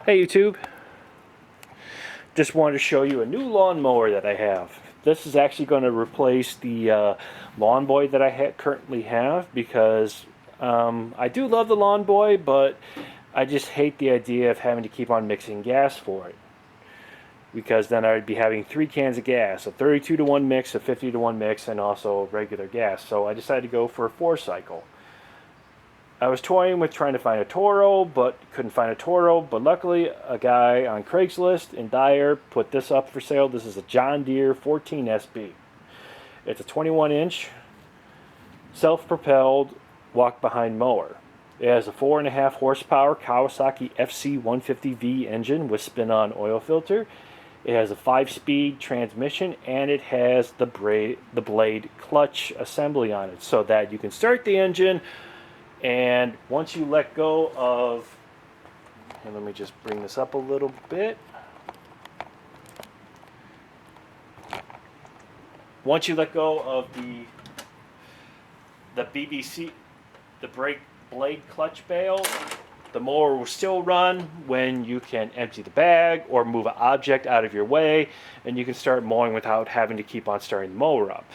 Hey YouTube, just wanted to show you a new lawnmower that I have. This is actually going to replace the Lawn Boy that I currently have because I do love the Lawn Boy, but I just hate the idea of having to keep on mixing gas for it. Because then I'd be having 3 cans of gas, a 32 to 1 mix, a 50 to 1 mix, and also regular gas. So I decided to go for a 4-cycle. I was toying with trying to find a Toro, but couldn't find a Toro. But luckily, a guy on Craigslist in Deere put this up for sale. This is a John Deere 14 SB. It's a 21-inch self-propelled walk-behind mower. It has a 4.5 horsepower Kawasaki FC150V engine with spin-on oil filter. It has a 5-speed transmission, and it has the blade clutch assembly on it, so that you can start the engine. And once you let go of, and let me just bring this up a little bit. Once you let go of the BBC, the blade clutch bail, the mower will still run when you can empty the bag or move an object out of your way, and you can start mowing without having to keep on starting the mower up.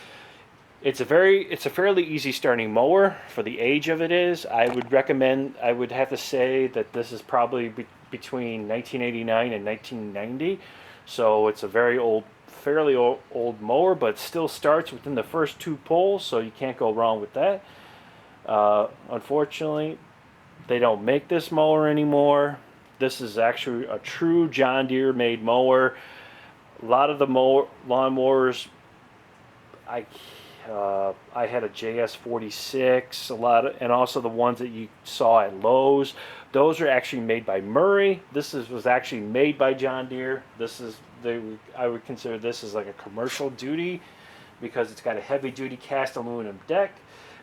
It's a fairly easy starting mower for the age of it is. I would have to say that this is probably between 1989 and 1990. So it's a fairly old mower, but it still starts within the first 2 poles, so you can't go wrong with that. Unfortunately, they don't make this mower anymore. This is actually a true John Deere made mower. A lot of the lawnmowers, I had a JS46, and also the ones that you saw at Lowe's. Those are actually made by Murray. Was actually made by John Deere. I would consider this as like a commercial duty because it's got a heavy duty cast aluminum deck.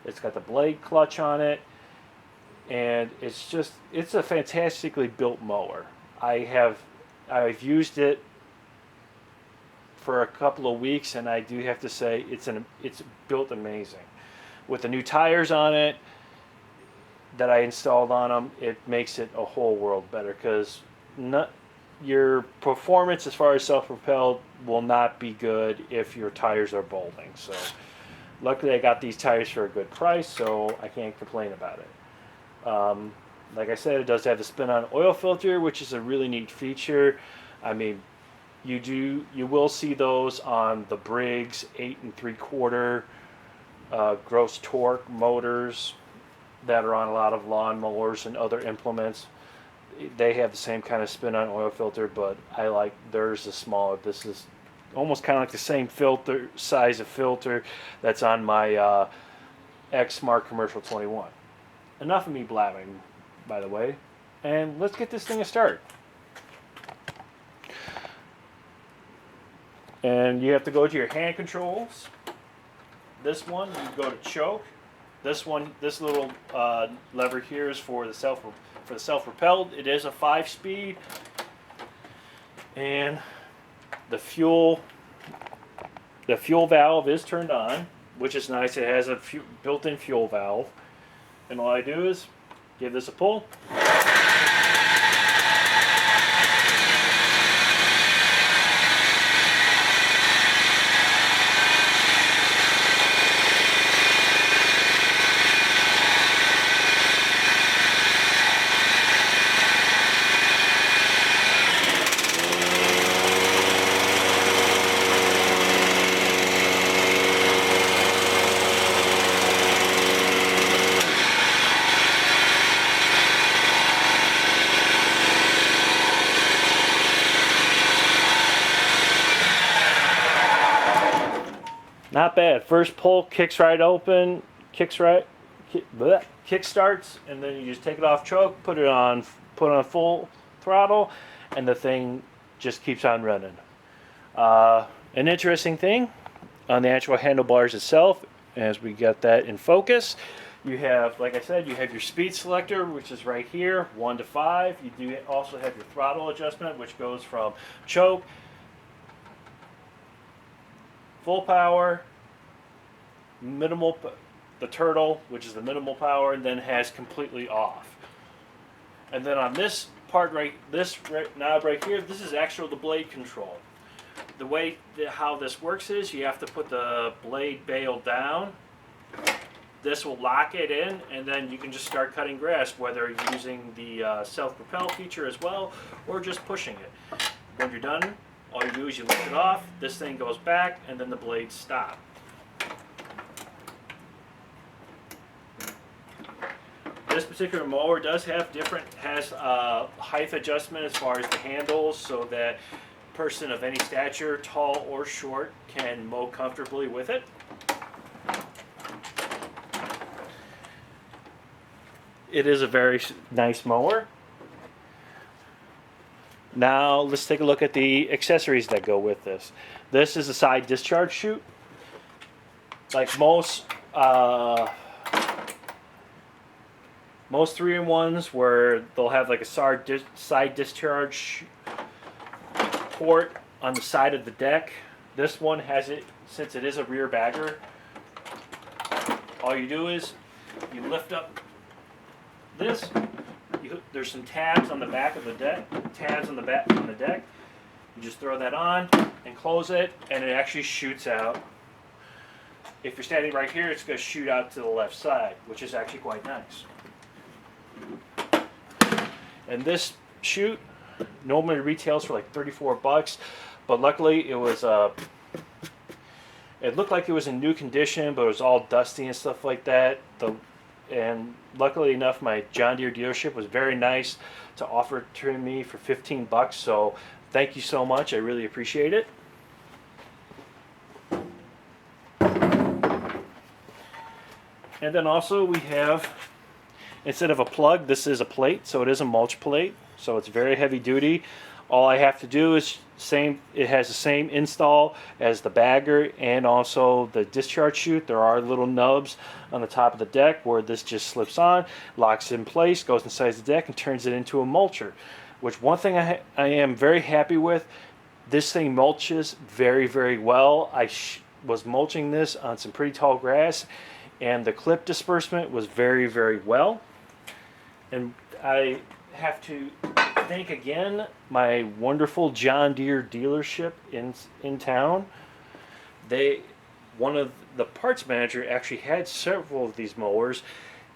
It's got the blade clutch on it, and it's a fantastically built mower. I've used it for a couple of weeks, and I do have to say it's built amazing. With the new tires on it that I installed on them, it makes it a whole world better because your performance as far as self-propelled will not be good if your tires are balding. So luckily I got these tires for a good price, so I can't complain about it. Like I said, it does have the spin-on oil filter, which is a really neat feature. I mean, you will see those on the Briggs 8 3/4 gross torque motors that are on a lot of lawnmowers and other implements. They have the same kind of spin-on oil filter, but I like theirs is smaller. This is almost kind of like the same size of filter that's on my X Smart Commercial 21. Enough of me blabbing, by the way, and let's get this thing a start. And you have to go to your hand controls. This one, you go to choke. This little lever here is for the self-propelled. It is a 5-speed, and the fuel valve is turned on, which is nice. It has a built-in fuel valve, and all I do is give this a pull. Not bad. First pull kicks right open, kick starts, and then you just take it off choke, put on full throttle, and the thing just keeps on running. An interesting thing on the actual handlebars itself, as we got that in focus, you have, like I said, you have your speed selector, which is right here, 1 to 5. You do also have your throttle adjustment, which goes from choke, full power, the turtle, which is the minimal power, and then has completely off. And then on this part knob right here, this is actual the blade control. The way how this works is you have to put the blade bail down. This will lock it in, and then you can just start cutting grass, whether you're using the self-propel feature as well, or just pushing it. When you're done, all you do is you lift it off, this thing goes back, and then the blades stop. This particular mower does have has height adjustment as far as the handles, so that a person of any stature, tall or short, can mow comfortably with it. It is a very nice mower. Now let's take a look at the accessories that go with this. This is a side discharge chute. Like most 3-in-1s, where they'll have like a side discharge port on the side of the deck. This one has it, since it is a rear bagger. All you do is you lift up this. There's some tabs on the back of the deck. You just throw that on and close it, and it actually shoots out. If you're standing right here, it's going to shoot out to the left side, which is actually quite nice. And this chute normally retails for like $34, but luckily it was it looked like it was in new condition, but it was all dusty and stuff like that. And luckily enough, my John Deere dealership was very nice to offer it to me for $15. So thank you so much. I really appreciate it. And then also we have, instead of a plug, this is a plate. So it is a mulch plate. So it's very heavy duty. All I have to do is it has the same install as the bagger and also the discharge chute. There are little nubs on the top of the deck where this just slips on, locks in place, goes inside the deck, and turns it into a mulcher. Which one thing I am very happy with, this thing mulches very, very well. I was mulching this on some pretty tall grass, and the clip disbursement was very, very well. And I have to thank again my wonderful John Deere dealership in town. One of the parts manager actually had several of these mowers,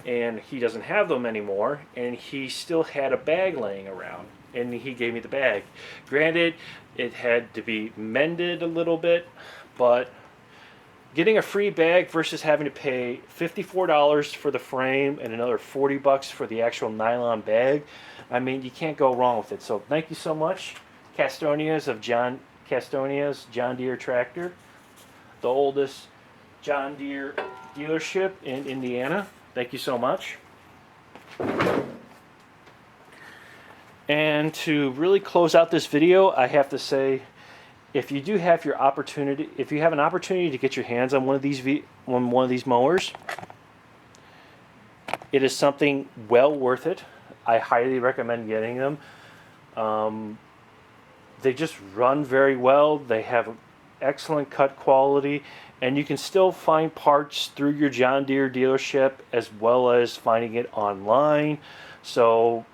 and he doesn't have them anymore, and he still had a bag laying around, and he gave me the bag. Granted, it had to be mended a little bit, but getting a free bag versus having to pay $54 for the frame and another $40 for the actual nylon bag, I mean, you can't go wrong with it. So thank you so much, Castonia's John Deere tractor, the oldest John Deere dealership in Indiana. Thank you so much. And to really close out this video, I have to say, if you have an opportunity to get your hands on one of these mowers, it is something well worth it. I highly recommend getting them. They just run very well. They have excellent cut quality, and you can still find parts through your John Deere dealership as well as finding it online. So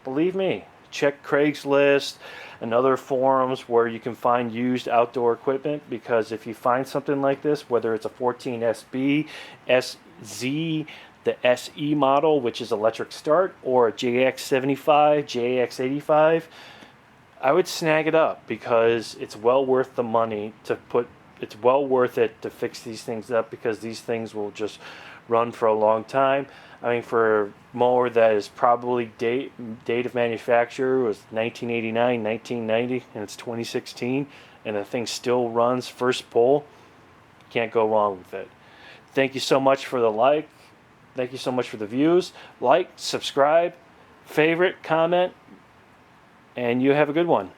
believe me, check Craigslist and other forums where you can find used outdoor equipment, because if you find something like this, whether it's a 14SB, SZ, the SE model, which is electric start, or a JX75, JX85, I would snag it up, because it's well worth the money it's well worth it to fix these things up, because these things will just run for a long time. I mean, for a mower that is probably date of manufacture was 1989, 1990, and it's 2016, and the thing still runs first pull, can't go wrong with it. Thank you so much for the like. Thank you so much for the views. Like, subscribe, favorite, comment, and you have a good one.